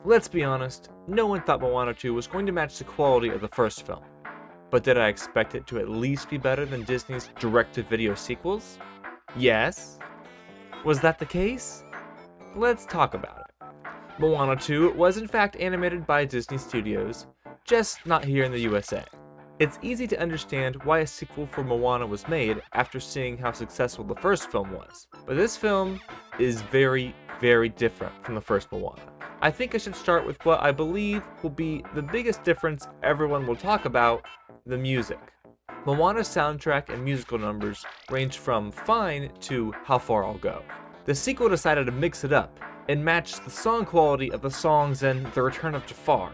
Let's be honest, no one thought Moana 2 was going to match the quality of the first film. But did I expect it to at least be better than Disney's direct-to-video sequels? Yes. Was that the case? Let's talk about it. Moana 2 was in fact animated by Disney Studios, just not here in the USA. It's easy to understand why a sequel for Moana was made after seeing how successful the first film was, but this film is very, very different from the first Moana. I think I should start with what I believe will be the biggest difference everyone will talk about: the music. Moana's soundtrack and musical numbers range from fine to How Far I'll Go. The sequel decided to mix it up and match the song quality of the songs in The Return of Jafar.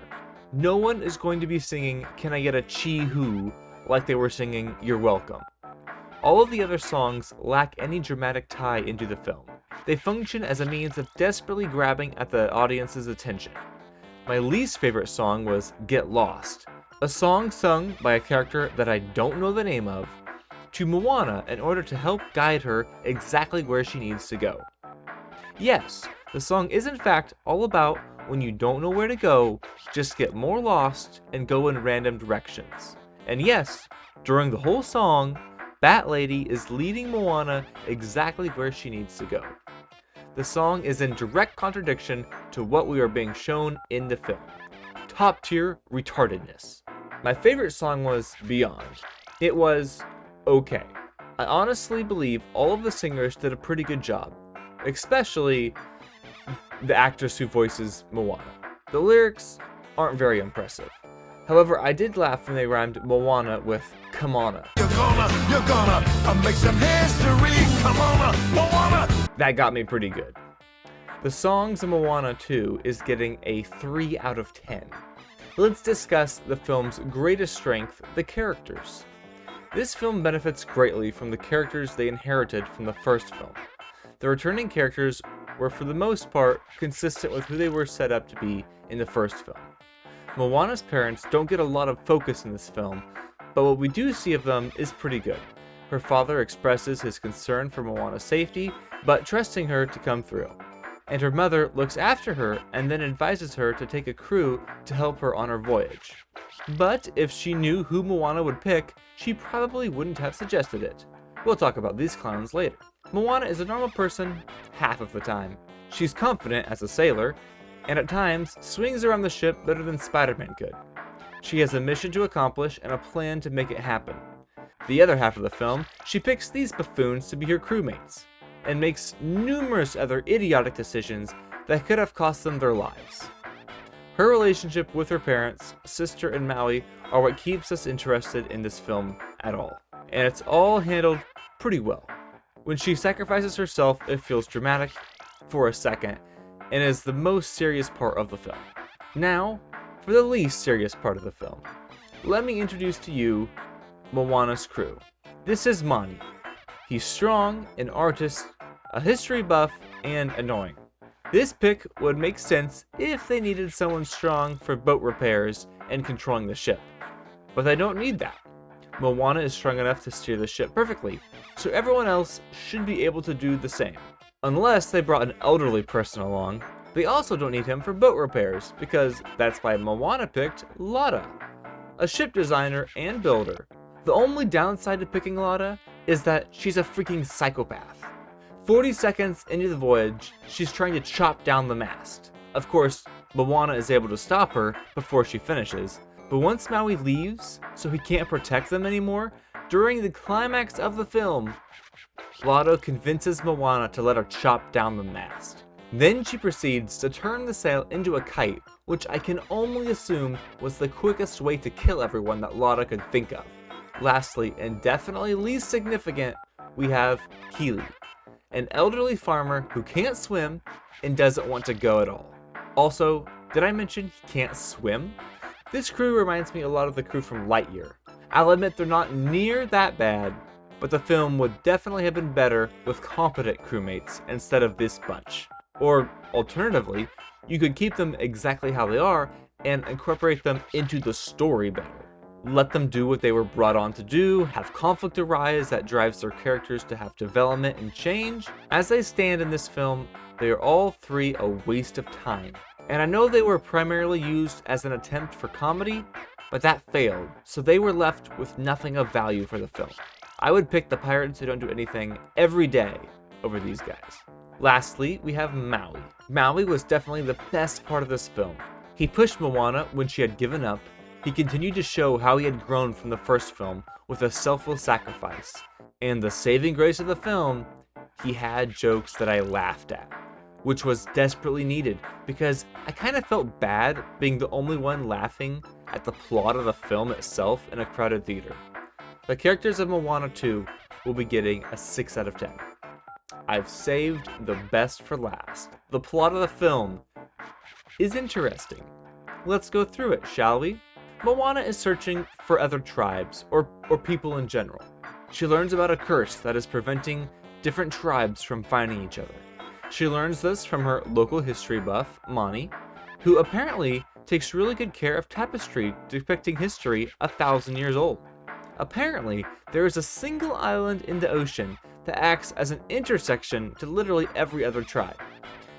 No one is going to be singing Can I Get a Chee-Hoo like they were singing You're Welcome. All of the other songs lack any dramatic tie into the film. They function as a means of desperately grabbing at the audience's attention. My least favorite song was Get Lost, a song sung by a character that I don't know the name of, to Moana in order to help guide her exactly where she needs to go. Yes, the song is in fact all about when you don't know where to go, just get more lost and go in random directions. And yes, during the whole song, Bat Lady is leading Moana exactly where she needs to go. The song is in direct contradiction to what we are being shown in the film. Top tier retardedness. My favorite song was Beyond. It was okay. I honestly believe all of the singers did a pretty good job, especially the actress who voices Moana. The lyrics aren't very impressive. However, I did laugh when they rhymed Moana with Kamana. You're gonna make some history, Kamana, Moana. That got me pretty good. The songs in Moana 2 is getting a 3 out of 10. Let's discuss the film's greatest strength, the characters. This film benefits greatly from the characters they inherited from the first film. The returning characters were for the most part consistent with who they were set up to be in the first film. Moana's parents don't get a lot of focus in this film, but what we do see of them is pretty good. Her father expresses his concern for Moana's safety, but trusting her to come through. And her mother looks after her and then advises her to take a crew to help her on her voyage. But if she knew who Moana would pick, she probably wouldn't have suggested it. We'll talk about these clowns later. Moana is a normal person half of the time. She's confident as a sailor, and at times swings around the ship better than Spider-Man could. She has a mission to accomplish and a plan to make it happen. The other half of the film, she picks these buffoons to be her crewmates, and makes numerous other idiotic decisions that could have cost them their lives. Her relationship with her parents, sister, and Maui are what keeps us interested in this film at all, and it's all handled pretty well. When she sacrifices herself, it feels dramatic for a second, and is the most serious part of the film. Now, for the least serious part of the film. Let me introduce to you Moana's crew. This is Mani. He's strong, an artist, a history buff, and annoying. This pick would make sense if they needed someone strong for boat repairs and controlling the ship. But they don't need that. Moana is strong enough to steer the ship perfectly, so everyone else should be able to do the same. Unless they brought an elderly person along. They also don't need him for boat repairs, because that's why Moana picked Lotta, a ship designer and builder. The only downside to picking Lotta is that she's a freaking psychopath. 40 seconds into the voyage, she's trying to chop down the mast. Of course, Moana is able to stop her before she finishes, but once Maui leaves, so he can't protect them anymore, during the climax of the film, Lotta convinces Moana to let her chop down the mast. Then she proceeds to turn the sail into a kite, which I can only assume was the quickest way to kill everyone that Lotta could think of. Lastly, and definitely least significant, we have Keely, an elderly farmer who can't swim and doesn't want to go at all. Also, did I mention he can't swim? This crew reminds me a lot of the crew from Lightyear. I'll admit they're not near that bad, but the film would definitely have been better with competent crewmates instead of this bunch. Or, alternatively, you could keep them exactly how they are and incorporate them into the story better. Let them do what they were brought on to do, have conflict arise that drives their characters to have development and change. As they stand in this film, they are all three a waste of time. And I know they were primarily used as an attempt for comedy, but that failed, so they were left with nothing of value for the film. I would pick the pirates who don't do anything every day over these guys. Lastly, we have Maui. Maui was definitely the best part of this film. He pushed Moana when she had given up. He continued to show how he had grown from the first film with a selfless sacrifice. And the saving grace of the film, he had jokes that I laughed at, which was desperately needed because I kind of felt bad being the only one laughing at the plot of the film itself in a crowded theater. The characters of Moana 2 will be getting a 6 out of 10. I've saved the best for last. The plot of the film is interesting. Let's go through it, shall we? Moana is searching for other tribes, or people in general. She learns about a curse that is preventing different tribes from finding each other. She learns this from her local history buff, Mani, who apparently takes really good care of tapestry depicting history 1,000 years old. Apparently, there is a single island in the ocean that acts as an intersection to literally every other tribe.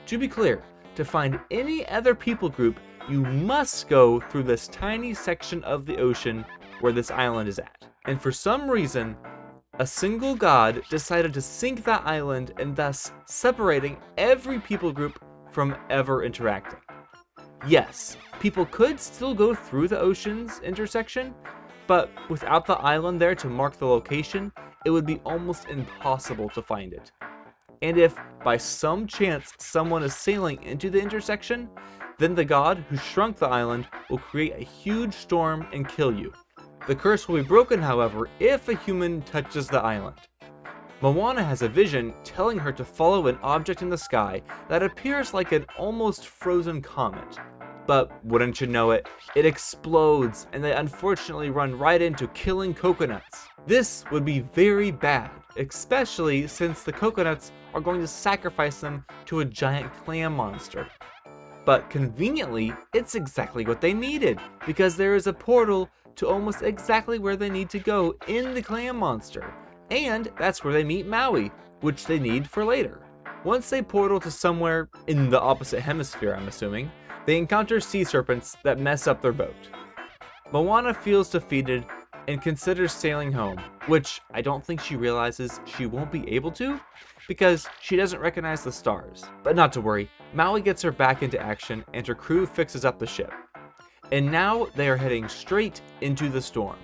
To be clear, to find any other people group, you must go through this tiny section of the ocean where this island is at. And for some reason, a single god decided to sink that island and thus separating every people group from ever interacting. Yes, people could still go through the ocean's intersection, but without the island there to mark the location, it would be almost impossible to find it. And if, by some chance, someone is sailing into the intersection, then the god who shrunk the island will create a huge storm and kill you. The curse will be broken, however, if a human touches the island. Moana has a vision telling her to follow an object in the sky that appears like an almost frozen comet. But wouldn't you know it, it explodes and they unfortunately run right into killing coconuts. This would be very bad, especially since the coconuts are going to sacrifice them to a giant clam monster. But conveniently, it's exactly what they needed, because there is a portal to almost exactly where they need to go in the clam monster. And that's where they meet Maui, which they need for later. Once they portal to somewhere in the opposite hemisphere, I'm assuming, they encounter sea serpents that mess up their boat. Moana feels defeated and considers sailing home, which I don't think she realizes she won't be able to, because she doesn't recognize the stars. But not to worry, Maui gets her back into action and her crew fixes up the ship. And now they are heading straight into the storm.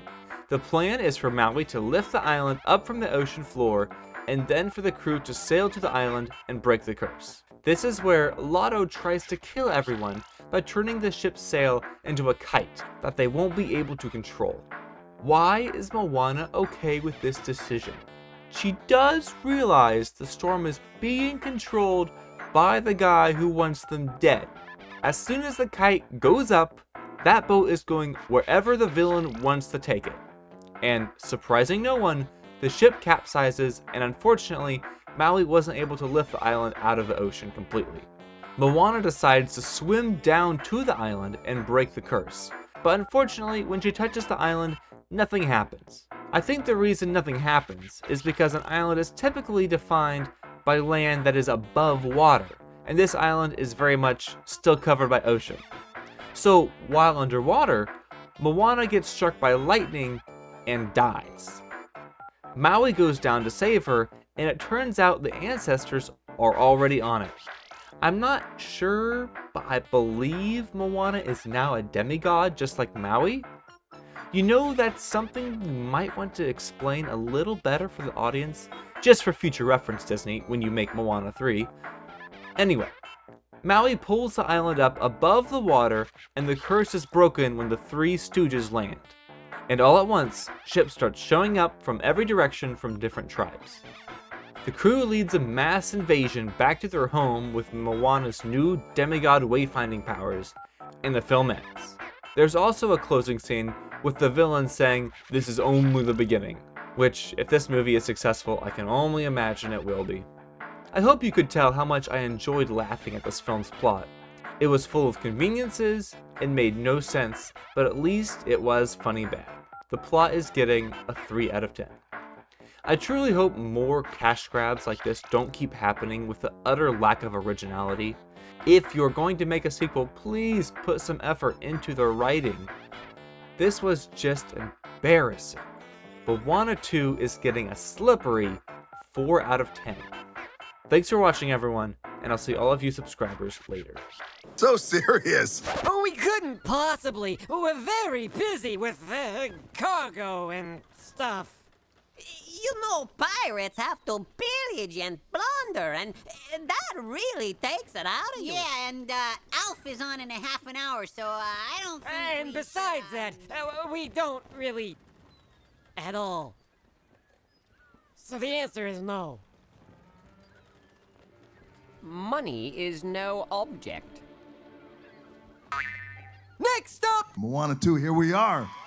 The plan is for Maui to lift the island up from the ocean floor, and then for the crew to sail to the island and break the curse. This is where Lotto tries to kill everyone by turning the ship's sail into a kite that they won't be able to control. Why is Moana okay with this decision? She does realize the storm is being controlled by the guy who wants them dead. As soon as the kite goes up, that boat is going wherever the villain wants to take it. And surprising no one, the ship capsizes, and unfortunately, Maui wasn't able to lift the island out of the ocean completely. Moana decides to swim down to the island and break the curse. But unfortunately, when she touches the island, nothing happens. I think the reason nothing happens is because an island is typically defined by land that is above water, and this island is very much still covered by ocean. So while underwater, Moana gets struck by lightning and dies. Maui goes down to save her, and it turns out the ancestors are already on it. I'm not sure, but I believe Moana is now a demigod just like Maui. You know, that's something you might want to explain a little better for the audience, just for future reference, Disney, when you make Moana 3. Anyway, Maui pulls the island up above the water, and the curse is broken when the three stooges land. And all at once, ships start showing up from every direction from different tribes. The crew leads a mass invasion back to their home with Moana's new demigod wayfinding powers, and the film ends. There's also a closing scene with the villain saying, "This is only the beginning," which, if this movie is successful, I can only imagine it will be. I hope you could tell how much I enjoyed laughing at this film's plot. It was full of conveniences and made no sense, but at least it was funny bad. The plot is getting a 3 out of 10. I truly hope more cash grabs like this don't keep happening with the utter lack of originality. If you're going to make a sequel, please put some effort into the writing. This was just embarrassing. But Moana 2 is getting a slippery 4 out of 10. Thanks for watching, everyone, and I'll see all of you subscribers later. So serious. Oh, we couldn't possibly. We're very busy with cargo and stuff. You know, pirates have to pillage and plunder, and that really takes it out of you. Yeah, and Alf is on in a half an hour, so I don't think. And besides that, we don't really at all. So the answer is no. Money is no object. Next up! Moana 2, here we are.